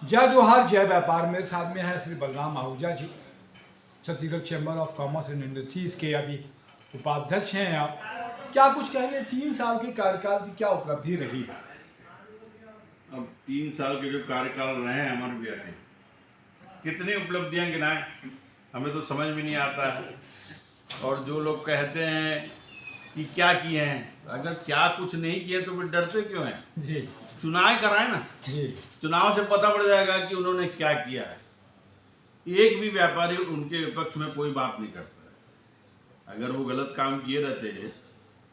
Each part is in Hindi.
जय जोहार जय व्यापार। मेरे साथ में है Shri Balram Ahuja ji, Chhattisgarh chamber of commerce and industries के अभी उपाध्यक्ष हैं आप। क्या कुछ कहेंगे, 3 साल के कार्यकाल की क्या उपलब्धि रही? अब 3 साल के जो कार्यकाल रहे हैं अमर भैया के, कितनी उपलब्धियां गिनाएं, हमें तो समझ में नहीं आता है। और जो लोग कहते हैं कि क्या किए हैं, अगर क्या कुछ नहीं किए तो फिर डरते क्यों हैं? जी चुनाव कराए ना, जी चुनाव से पता पड़ जाएगा कि उन्होंने क्या किया है। एक भी व्यापारी उनके विपक्ष में कोई बात नहीं करता है। अगर वो गलत काम किए रहते हैं,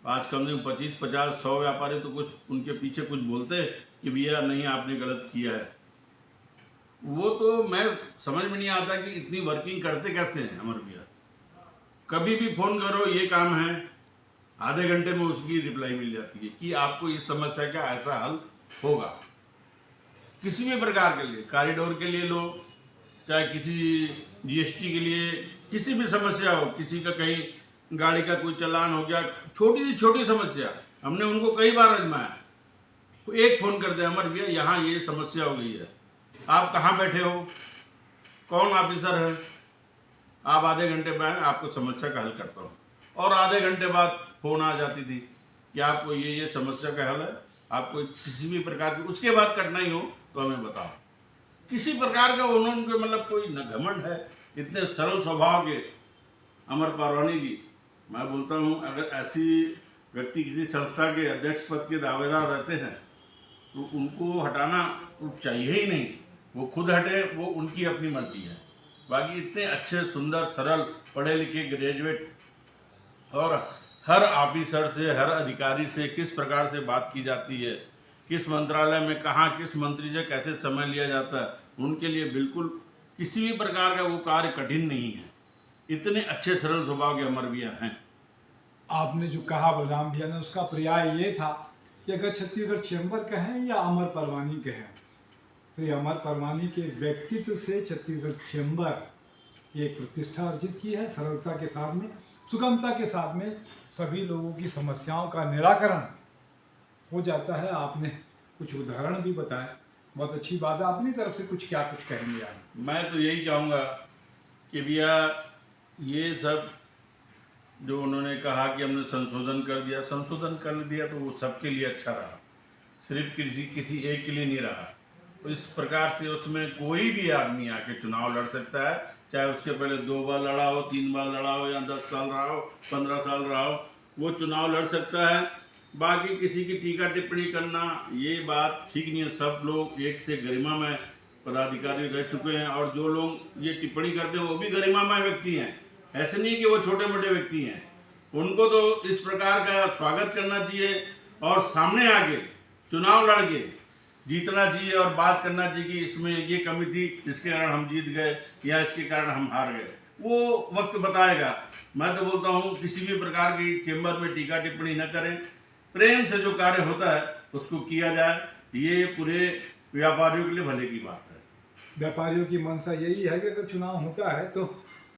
आज कम से कम 25-50-100 व्यापारी तो कुछ उनके पीछे कुछ बोलते कि भैया नहीं आपने गलत किया है। वो तो मैं समझ में नहीं आता कि इतनी वर्किंग करते कैसे हैं अमर भैया। कभी भी फोन करो ये काम है, आधे घंटे में उसकी रिप्लाई मिल जाती है कि आपको इस समस्या का ऐसा हल होगा। किसी भी प्रकार के लिए, कॉरिडोर के लिए लो, चाहे किसी जीएसटी के लिए, किसी भी समस्या हो, किसी का कहीं गाड़ी का कोई चालान हो गया, छोटी सी छोटी समस्या, हमने उनको कई बार आजमाया। तो एक फ़ोन कर दे, अमर भैया यहाँ ये समस्या हो गई है, आप कहाँ बैठे हो, कौन ऑफिसर है, आप आधे घंटे में आपको समस्या का हल करता हूँ। और आधे घंटे बाद फ़ोन आ जाती थी कि आपको ये समस्या का हल है, आपको किसी भी प्रकार की उसके बाद कठिनाई हो तो हमें बताओ। किसी प्रकार का उन्होंने मतलब कोई न घमंड है, इतने सरल स्वभाव के अमर परवानी जी। मैं बोलता हूँ अगर ऐसी व्यक्ति किसी संस्था के अध्यक्ष पद के दावेदार रहते हैं तो उनको हटाना तो चाहिए ही नहीं। वो खुद हटे, वो उनकी अपनी मर्जी है। बाकी इतने अच्छे सुंदर सरल पढ़े लिखे ग्रेजुएट, और हर ऑफिसर से, हर अधिकारी से किस प्रकार से बात की जाती है, किस मंत्रालय में कहाँ किस मंत्री से कैसे समय लिया जाता है, उनके लिए बिल्कुल किसी भी प्रकार का वो कार्य कठिन नहीं है। इतने अच्छे सरल स्वभाव के अमर भैया हैं। आपने जो कहा बलराम भैया ने, उसका पर्याय ये था कि अगर छत्तीसगढ़ चैम्बर कहें या अमर परवानी कहें, श्री अमर परवानी के व्यक्तित्व से छत्तीसगढ़ चैम्बर की एक प्रतिष्ठा अर्जित की है। सरलता के साथ में, सुगमता के साथ में सभी लोगों की समस्याओं का निराकरण हो जाता है। आपने कुछ उदाहरण भी बताए, बहुत अच्छी बात है। अपनी तरफ से कुछ क्या कुछ कहेंगे आप? मैं तो यही चाहूँगा कि भैया ये सब जो उन्होंने कहा कि हमने संशोधन कर दिया तो वो सबके लिए अच्छा रहा, सिर्फ किसी एक के लिए नहीं रहा। तो इस प्रकार से उसमें कोई भी आदमी आके चुनाव लड़ सकता है, चाहे उसके पहले 2 बार लड़ा हो, 3 बार लड़ा हो, या 10 साल रहा हो, 15 साल रहा हो, वो चुनाव लड़ सकता है। बाकी किसी की टीका टिप्पणी करना ये बात ठीक नहीं है। सब लोग एक से गरिमा में पदाधिकारी रह चुके हैं, और जो लोग ये टिप्पणी करते हैं वो भी गरिमामय व्यक्ति हैं। ऐसे नहीं कि वो छोटे मोटे व्यक्ति हैं। उनको तो इस प्रकार का स्वागत करना चाहिए और सामने आके चुनाव लड़ के जीतना चाहिए और बात करना चाहिए कि इसमें ये कमी थी, इसके कारण हम जीत गए या इसके कारण हम हार गए। वो वक्त बताएगा। मैं तो बोलता हूँ किसी भी प्रकार की चेंबर में टीका टिप्पणी न करें, प्रेम से जो कार्य होता है उसको किया जाए। ये पूरे व्यापारियों के लिए भले की बात है। व्यापारियों की मंशा यही है कि अगर चुनाव होता है तो